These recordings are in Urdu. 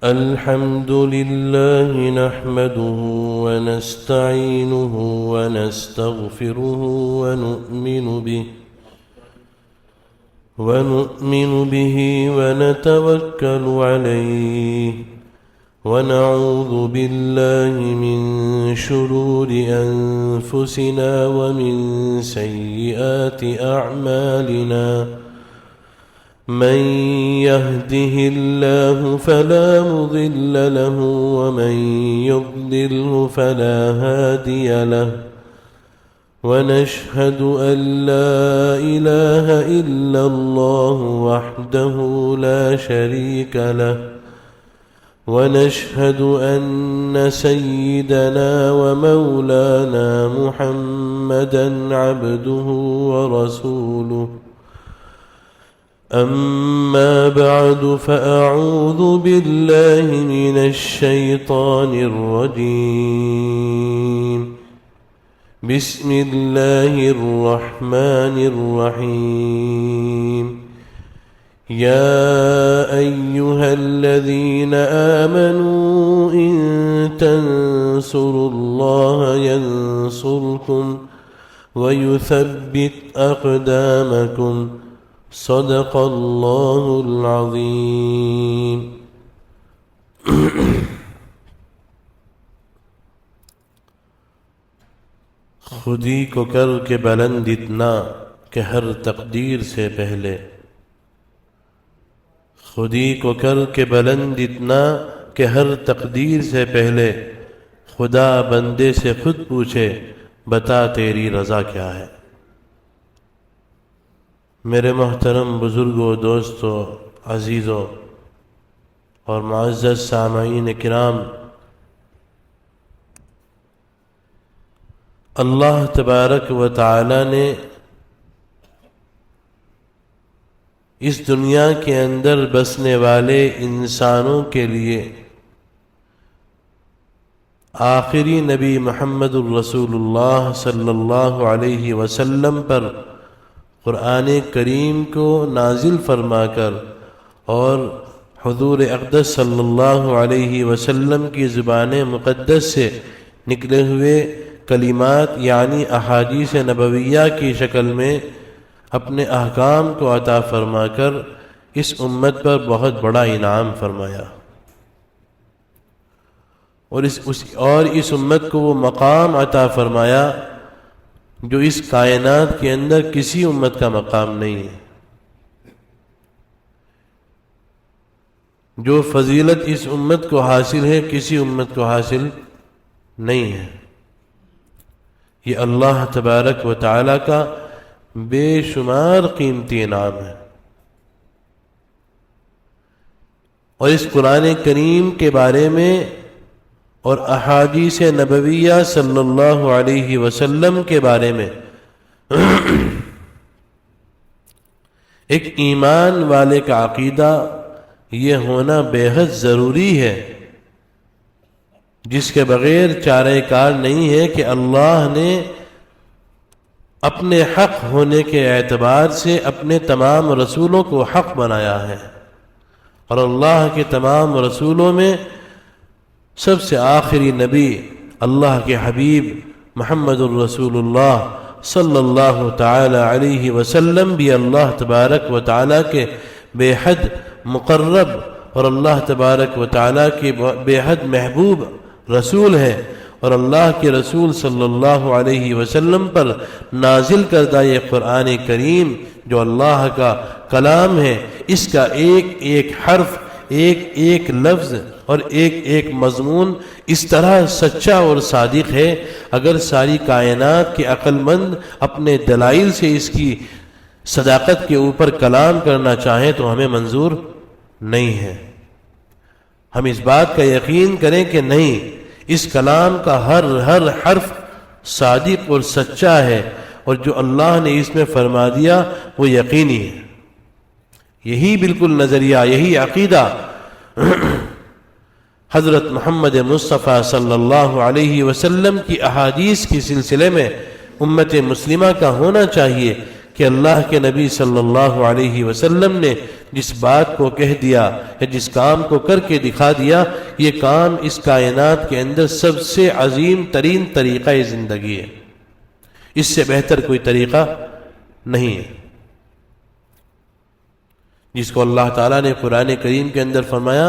الحمد لله نحمده ونستعينه ونستغفره ونؤمن به ونتوكل عليه ونعوذ بالله من شرور أنفسنا ومن سيئات أعمالنا من يهده الله فلا مضل له ومن يضلله فلا هادي له ونشهد أن لا إله إلا الله وحده لا شريك له ونشهد أن سيدنا ومولانا محمدا عبده ورسوله أما بعد فأعوذ بالله من الشيطان الرجيم بسم الله الرحمن الرحيم يا أيها الذين آمنوا إن تنصروا الله ينصركم ويثبت أقدامكم صدق اللہ العظیم. خودی کو کر کے بلند اتنا کہ ہر تقدیر سے پہلے، خودی کو کر کے بلند اتنا کہ ہر تقدیر سے پہلے خدا بندے سے خود پوچھے بتا تیری رضا کیا ہے. میرے محترم بزرگوں، دوستوں، عزیزوں اور معزز سامعین کرام، اللہ تبارک و تعالی نے اس دنیا کے اندر بسنے والے انسانوں کے لیے آخری نبی محمد الرسول اللہ صلی اللہ علیہ وسلم پر قرآن کریم کو نازل فرما کر اور حضور اقدس صلی اللہ علیہ وسلم کی زبان مقدس سے نکلے ہوئے کلمات یعنی احادیث نبویہ کی شکل میں اپنے احکام کو عطا فرما کر اس امت پر بہت بڑا انعام فرمایا، اور اس امت کو وہ مقام عطا فرمایا جو اس کائنات کے اندر کسی امت کا مقام نہیں ہے. جو فضیلت اس امت کو حاصل ہے کسی امت کو حاصل نہیں ہے. یہ اللہ تبارک و تعالی کا بے شمار قیمتی انعام ہے. اور اس قرآن کریم کے بارے میں اور احادیث نبویہ صلی اللہ علیہ وسلم کے بارے میں ایک ایمان والے کا عقیدہ یہ ہونا بے حد ضروری ہے، جس کے بغیر چارہ کار نہیں ہے کہ اللہ نے اپنے حق ہونے کے اعتبار سے اپنے تمام رسولوں کو حق بنایا ہے، اور اللہ کے تمام رسولوں میں سب سے آخری نبی اللہ کے حبیب محمد الرسول اللہ صلی اللہ تعالی علیہ وسلم بھی اللہ تبارک و تعالی کے بے حد مقرب اور اللہ تبارک و تعالی کے بے حد محبوب رسول ہے. اور اللہ کے رسول صلی اللہ علیہ وسلم پر نازل کردہ یہ قرآن کریم جو اللہ کا کلام ہے، اس کا ایک ایک حرف، ایک ایک لفظ اور ایک ایک مضمون اس طرح سچا اور صادق ہے، اگر ساری کائنات کے عقل مند اپنے دلائل سے اس کی صداقت کے اوپر کلام کرنا چاہیں تو ہمیں منظور نہیں ہے. ہم اس بات کا یقین کریں کہ نہیں، اس کلام کا ہر حرف صادق اور سچا ہے، اور جو اللہ نے اس میں فرما دیا وہ یقینی ہے. یہی بالکل نظریہ، یہی عقیدہ حضرت محمد مصطفیٰ صلی اللہ علیہ وسلم کی احادیث کے سلسلے میں امت مسلمہ کا ہونا چاہیے کہ اللہ کے نبی صلی اللہ علیہ وسلم نے جس بات کو کہہ دیا یا جس کام کو کر کے دکھا دیا، یہ کام اس کائنات کے اندر سب سے عظیم ترین طریقہ زندگی ہے، اس سے بہتر کوئی طریقہ نہیں ہے، جس کو اللہ تعالیٰ نے قرآن کریم کے اندر فرمایا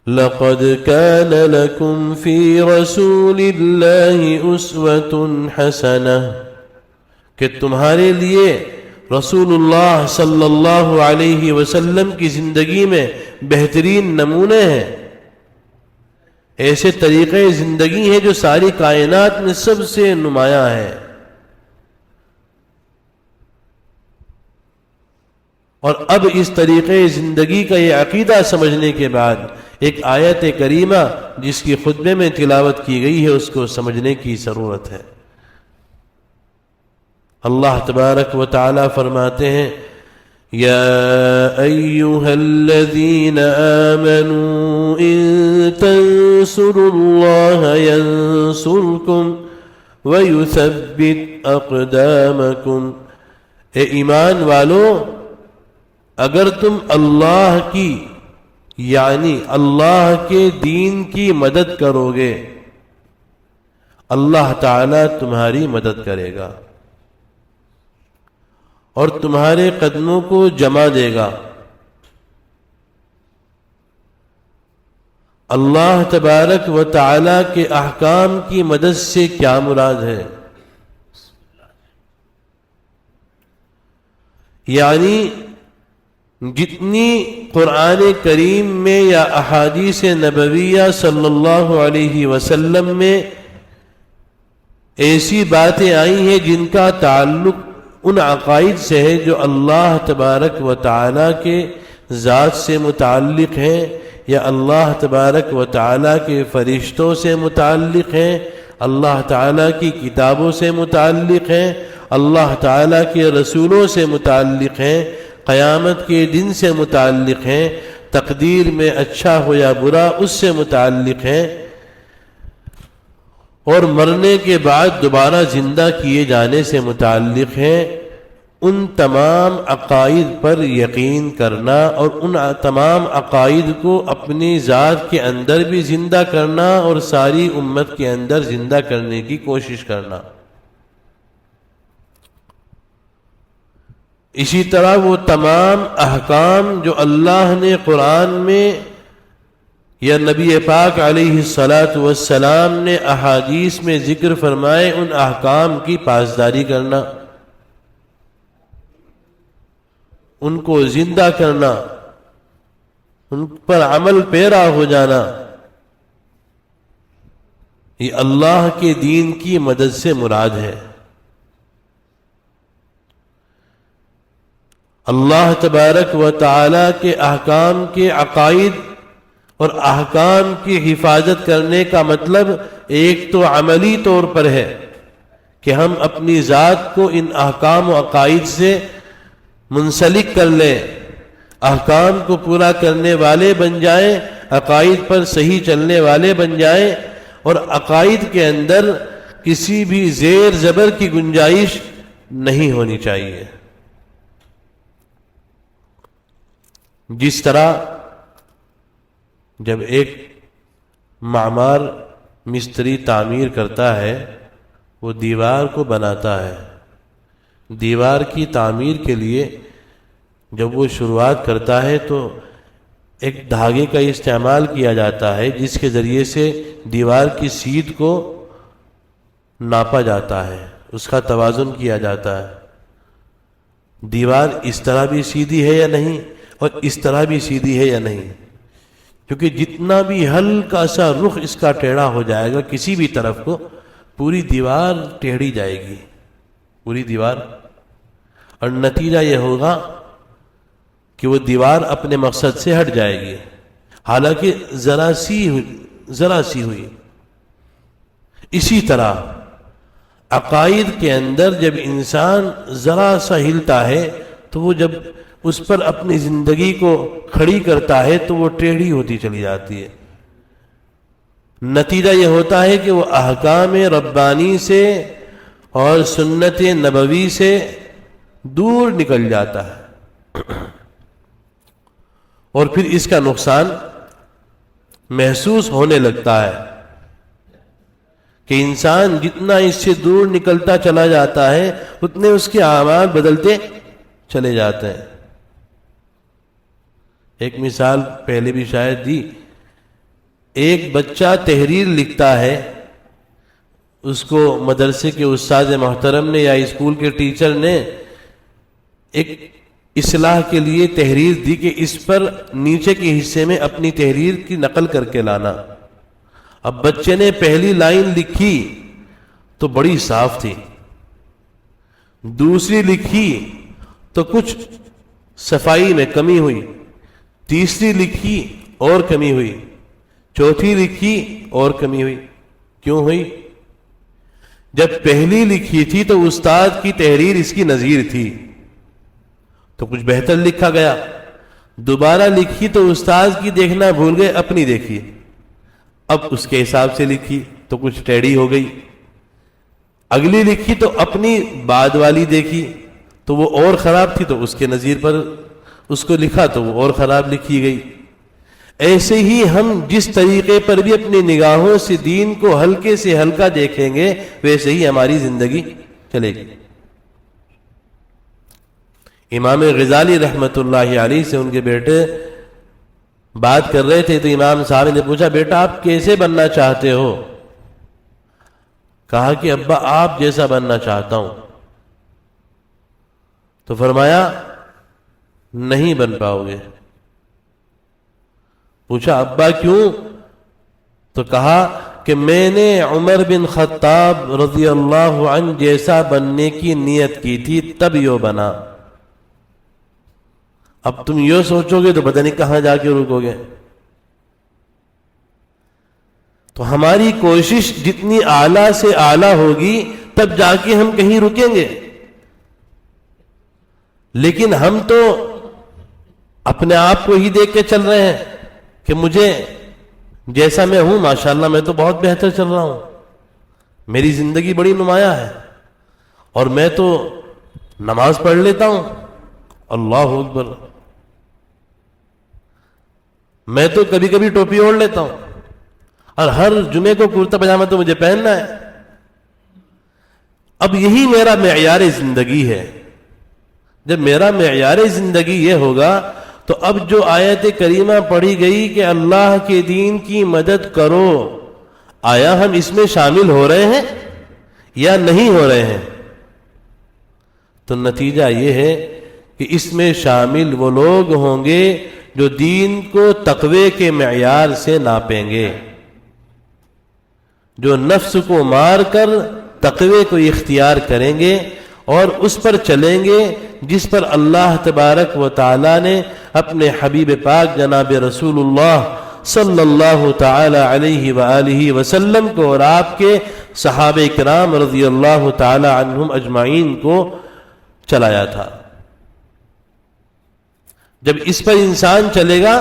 لَقَدْ كَانَ لَكُمْ فِي رَسُولِ اللَّهِ أُسْوَةٌ حَسَنَةٌ، کہ تمہارے لیے رسول اللہ صلی اللہ علیہ وسلم کی زندگی میں بہترین نمونے ہیں، ایسے طریقے زندگی ہیں جو ساری کائنات میں سب سے نمایاں ہے۔ اور اب اس طریقے زندگی کا یہ عقیدہ سمجھنے کے بعد ایک آیت کریمہ جس کی خطبے میں تلاوت کی گئی ہے اس کو سمجھنے کی ضرورت ہے۔ اللہ تبارک و تعالی فرماتے ہیں یا ایھا الذین آمنوا ان تنصروا اللہ ینصرکم ویثبت اقدامکم، اے ایمان والو اگر تم اللہ کی یعنی اللہ کے دین کی مدد کرو گے اللہ تعالی تمہاری مدد کرے گا اور تمہارے قدموں کو جما دے گا۔ اللہ تبارک و تعالی کے احکام کی مدد سے کیا مراد ہے؟ یعنی جتنی قرآن کریم میں یا احادیث نبویہ صلی اللہ علیہ وسلم میں ایسی باتیں آئی ہیں جن کا تعلق ان عقائد سے ہے جو اللہ تبارک و تعالی کے ذات سے متعلق ہیں یا اللہ تبارک و تعالی کے فرشتوں سے متعلق ہیں، اللہ تعالی کی کتابوں سے متعلق ہیں، اللہ تعالی کے رسولوں سے متعلق ہیں، قیامت کے دن سے متعلق ہیں، تقدیر میں اچھا ہو یا برا اس سے متعلق ہیں، اور مرنے کے بعد دوبارہ زندہ کیے جانے سے متعلق ہیں۔ ان تمام عقائد پر یقین کرنا اور ان تمام عقائد کو اپنی ذات کے اندر بھی زندہ کرنا اور ساری امت کے اندر زندہ کرنے کی کوشش کرنا۔ اسی طرح وہ تمام احکام جو اللہ نے قرآن میں یا نبی پاک علیہ الصلاۃ نے احادیث میں ذکر فرمائے ان احکام کی پاسداری کرنا، ان کو زندہ کرنا، ان پر عمل پیرا ہو جانا، یہ اللہ کے دین کی مدد سے مراد ہے۔ اللہ تبارک و تعالی کے احکام کے عقائد اور احکام کی حفاظت کرنے کا مطلب ایک تو عملی طور پر ہے کہ ہم اپنی ذات کو ان احکام و عقائد سے منسلک کر لیں، احکام کو پورا کرنے والے بن جائیں، عقائد پر صحیح چلنے والے بن جائیں، اور عقائد کے اندر کسی بھی زیر زبر کی گنجائش نہیں ہونی چاہیے۔ جس طرح جب ایک معمار مستری تعمیر کرتا ہے، وہ دیوار کو بناتا ہے، دیوار کی تعمیر کے لیے جب وہ شروعات کرتا ہے تو ایک دھاگے کا استعمال کیا جاتا ہے جس کے ذریعے سے دیوار کی سیدھ کو ناپا جاتا ہے، اس کا توازن کیا جاتا ہے، دیوار اس طرح بھی سیدھی ہے یا نہیں اور اس طرح بھی سیدھی ہے یا نہیں، کیونکہ جتنا بھی ہلکا سا رخ اس کا ٹیڑھا ہو جائے گا کسی بھی طرف کو، پوری دیوار ٹیڑھی جائے گی، پوری دیوار، اور نتیجہ یہ ہوگا کہ وہ دیوار اپنے مقصد سے ہٹ جائے گی، حالانکہ ذرا سی ہوئی۔ اسی طرح عقائد کے اندر جب انسان ذرا سا ہلتا ہے تو وہ جب اس پر اپنی زندگی کو کھڑی کرتا ہے تو وہ ٹیڑھی ہوتی چلی جاتی ہے۔ نتیجہ یہ ہوتا ہے کہ وہ احکام ربانی سے اور سنت نبوی سے دور نکل جاتا ہے، اور پھر اس کا نقصان محسوس ہونے لگتا ہے کہ انسان جتنا اس سے دور نکلتا چلا جاتا ہے اتنے اس کے اعمال بدلتے چلے جاتے ہیں۔ ایک مثال پہلے بھی شاید دی، ایک بچہ تحریر لکھتا ہے، اس کو مدرسے کے استاد محترم نے یا اسکول کے ٹیچر نے ایک اصلاح کے لیے تحریر دی کہ اس پر نیچے کے حصے میں اپنی تحریر کی نقل کر کے لانا۔ اب بچے نے پہلی لائن لکھی تو بڑی صاف تھی، دوسری لکھی تو کچھ صفائی میں کمی ہوئی، تیسری لکھی اور کمی ہوئی، چوتھی لکھی اور کمی ہوئی۔ کیوں ہوئی؟ جب پہلی لکھی تھی تو استاد کی تحریر اس کی نظیر تھی تو کچھ بہتر لکھا گیا، دوبارہ لکھی تو استاد کی دیکھنا بھول گئے، اپنی دیکھی، اب اس کے حساب سے لکھی تو کچھ ٹیڑھی ہو گئی، اگلی لکھی تو اپنی بعد والی دیکھی تو وہ اور خراب تھی تو اس کے نظیر پر اس کو لکھا تو وہ اور خراب لکھی گئی۔ ایسے ہی ہم جس طریقے پر بھی اپنی نگاہوں سے دین کو ہلکے سے ہلکا دیکھیں گے ویسے ہی ہماری زندگی چلے گی۔ امام غزالی رحمت اللہ علیہ سے ان کے بیٹے بات کر رہے تھے تو امام صاحب نے پوچھا، بیٹا آپ کیسے بننا چاہتے ہو؟ کہا کہ ابا آپ جیسا بننا چاہتا ہوں۔ تو فرمایا نہیں بن پاؤ گے۔ پوچھا ابا کیوں؟ تو کہا کہ میں نے عمر بن خطاب رضی اللہ عنہ جیسا بننے کی نیت کی تھی تب یوں بنا، اب تم یہ سوچو گے تو پتہ نہیں کہاں جا کے رکو گے۔ تو ہماری کوشش جتنی اعلیٰ سے اعلیٰ ہوگی تب جا کے ہم کہیں رکیں گے، لیکن ہم تو اپنے آپ کو ہی دیکھ کے چل رہے ہیں کہ مجھے جیسا میں ہوں ماشاءاللہ میں تو بہت بہتر چل رہا ہوں، میری زندگی بڑی نمایاں ہے، اور میں تو نماز پڑھ لیتا ہوں، اللہ اکبر، میں تو کبھی کبھی ٹوپی اوڑھ لیتا ہوں، اور ہر جمعے کو کرتا پجامہ تو مجھے پہننا ہے۔ اب یہی میرا معیار زندگی ہے۔ جب میرا معیار زندگی یہ ہوگا تو اب جو آیت کریمہ پڑھی گئی کہ اللہ کے دین کی مدد کرو، آیا ہم اس میں شامل ہو رہے ہیں یا نہیں ہو رہے ہیں؟ تو نتیجہ یہ ہے کہ اس میں شامل وہ لوگ ہوں گے جو دین کو تقوی کے معیار سے ناپیں گے، جو نفس کو مار کر تقوی کو اختیار کریں گے اور اس پر چلیں گے جس پر اللہ تبارک و تعالی نے اپنے حبیب پاک جناب رسول اللہ صلی اللہ تعالی علیہ وآلہ وسلم کو اور آپ کے صحابہ کرام رضی اللہ تعالی عنہم اجمعین کو چلایا تھا۔ جب اس پر انسان چلے گا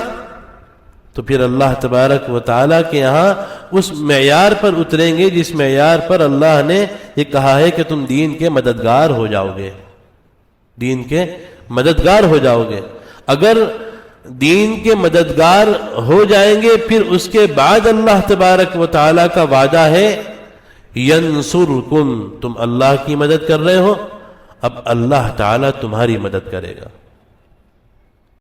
تو پھر اللہ تبارک و تعالیٰ کے یہاں اس معیار پر اتریں گے جس معیار پر اللہ نے یہ کہا ہے کہ تم دین کے مددگار ہو جاؤ گے، دین کے مددگار ہو جاؤ گے۔ اگر دین کے مددگار ہو جائیں گے پھر اس کے بعد اللہ تبارک و تعالیٰ کا وعدہ ہے ینصرکم، تم اللہ کی مدد کر رہے ہو، اب اللہ تعالیٰ تمہاری مدد کرے گا۔